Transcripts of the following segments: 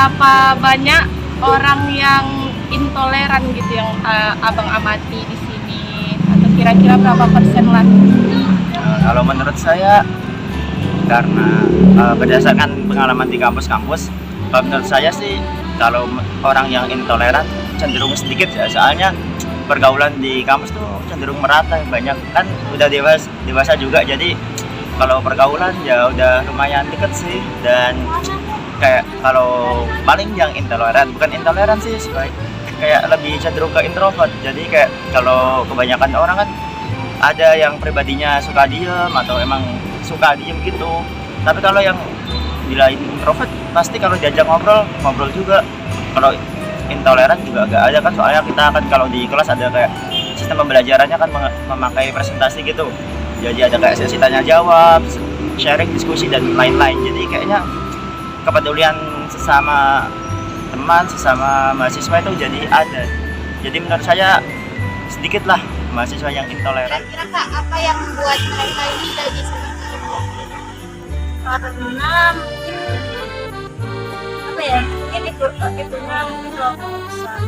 Berapa banyak orang yang intoleran gitu yang abang amati di sini? Atau kira-kira berapa persen lah? Kalau menurut saya, karena berdasarkan pengalaman di kampus-kampus, kalau menurut saya sih kalau orang yang intoleran cenderung sedikit ya, soalnya pergaulan di kampus tuh cenderung merata, banyak kan udah dewasa juga, jadi kalau pergaulan ya udah lumayan deket sih. Dan kayak kalau paling yang intoleran, bukan intoleran sih, kayak lebih cenderung ke introvert. Jadi kayak kalau kebanyakan orang kan ada yang pribadinya suka diem atau emang suka diem gitu, tapi kalau yang dilain introvert pasti kalau diajak ngobrol juga. Kalau intoleran juga agak ada kan, soalnya kita kan kalau di kelas ada kayak sistem pembelajarannya kan memakai presentasi gitu, jadi ada kayak sesi tanya jawab, sharing, diskusi dan lain-lain. Jadi kayaknya kepedulian sesama teman, sesama mahasiswa itu jadi ada. Jadi menurut saya sedikit lah mahasiswa yang intoleran. Kira-kira Kak, apa yang membuat mereka ini jadi seperti itu? Karena mungkin apa ya, mungkin itunya mungkin terlalu besar.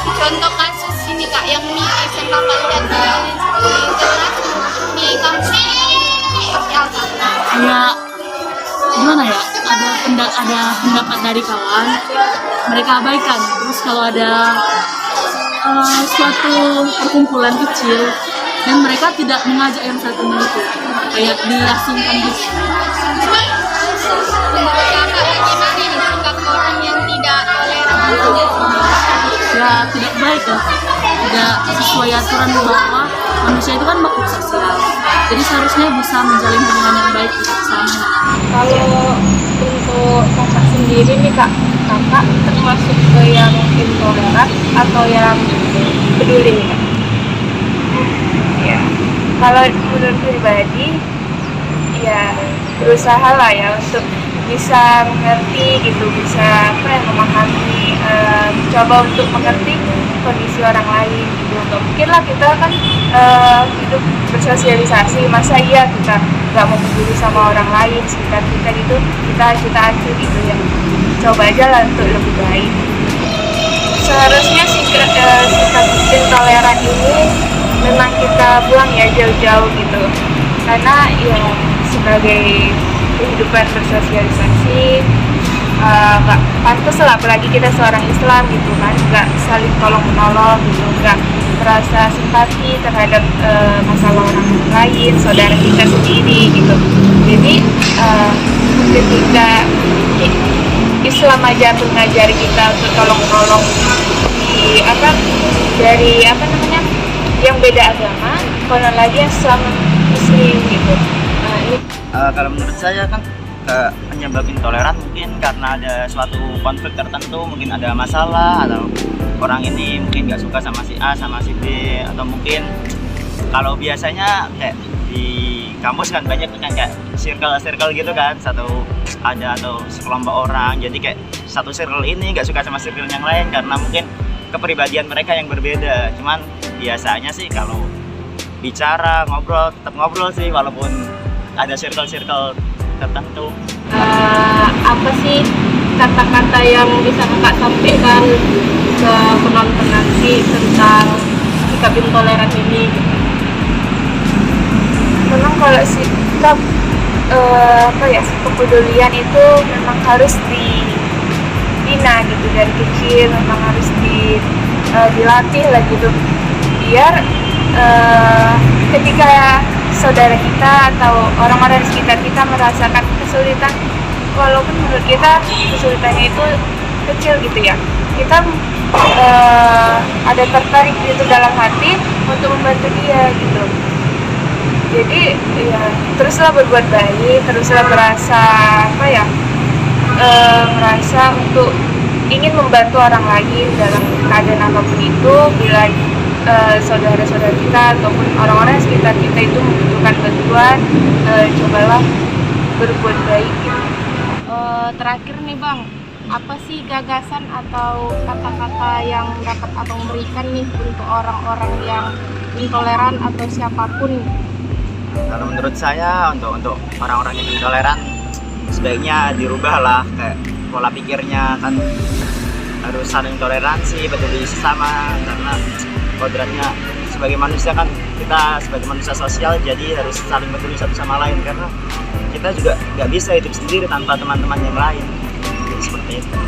Contoh kasus ini Kak, yang di SMK kalian di kampus seperti apa? Kayak gimana ya, ada pendapat dari kawan, mereka abaikan. Terus kalau ada suatu perkumpulan kecil dan mereka tidak mengajak yang satunya itu, kayak diasingkan gitu. Menurut Kakak bagaimana nih sikap orang yang tidak toleran? Ya tidak baik ya, tidak sesuai aturan bahwa manusia itu kan makhluk sosial, jadi seharusnya bisa menjalin hubungan yang baik bersama. Kalau untuk kakak sendiri nih kak, kakak termasuk ke yang intoleran atau yang peduli nih kak? Ya, kalau menurut pribadi, ya berusaha lah ya untuk bisa mengerti gitu, bisa memahami, coba untuk mengerti kondisi orang lain gitu. Nggak mungkin lah kita kan hidup bersosialisasi, masa iya kita nggak mau peduli sama orang lain sekitar kita gitu, kita acuh gitu ya. Coba aja lah untuk lebih baik. Seharusnya sikap intoleran ini memang kita buang ya jauh-jauh gitu, karena ya sebagai kehidupan bersosialisasi nggak pantas lah, apalagi kita seorang Islam gitu kan, nggak saling tolong menolong gitu, nggak merasa simpati terhadap masalah orang lain, saudara kita sendiri gitu. Jadi ketika Islam aja mengajari kita untuk tolong menolong dari yang beda agama, kalau lagi yang sama Muslim gitu. Kalau menurut saya kan penyebab intoleran mungkin karena ada suatu konflik tertentu, mungkin ada masalah atau orang ini mungkin nggak suka sama si A sama si B, atau mungkin kalau biasanya kayak di kampus kan banyak kan kayak circle gitu kan, atau sekelompok orang, jadi kayak satu circle ini nggak suka sama circle yang lain karena mungkin kepribadian mereka yang berbeda. Cuman biasanya sih kalau bicara tetap ngobrol sih, walaupun ada circle tertentu. Apa sih kata-kata yang bisa kakak sampaikan ke penonton nanti tentang sikap intoleran ini? Memang kalau sikap kepedulian itu memang harus dibina gitu dari kecil, memang harus dilatih lah gitu, biar ketika saudara kita atau orang-orang di sekitar kita merasakan kesulitan, walaupun menurut kita kesulitannya itu kecil gitu ya, kita ada tertarik gitu dalam hati untuk membantu dia gitu. Jadi ya teruslah berbuat baik, teruslah merasa untuk ingin membantu orang lain dalam keadaan apapun itu. Bila saudara-saudara kita ataupun orang-orang sekitar kita itu membutuhkan bantuan, cobalah berbuat baik gitu. Terakhir nih bang, apa sih gagasan atau kata-kata yang dapat abang berikan nih untuk orang-orang yang intoleran atau siapapun? Kalau menurut saya untuk orang-orang yang intoleran sebaiknya dirubah lah, kayak pola pikirnya kan harus saling toleransi, peduli sesama, karena kodratnya sebagai manusia kan, kita sebagai manusia sosial jadi harus saling peduli satu sama lain, karena kita juga nggak bisa hidup sendiri tanpa teman-teman yang lain. Jadi seperti itu.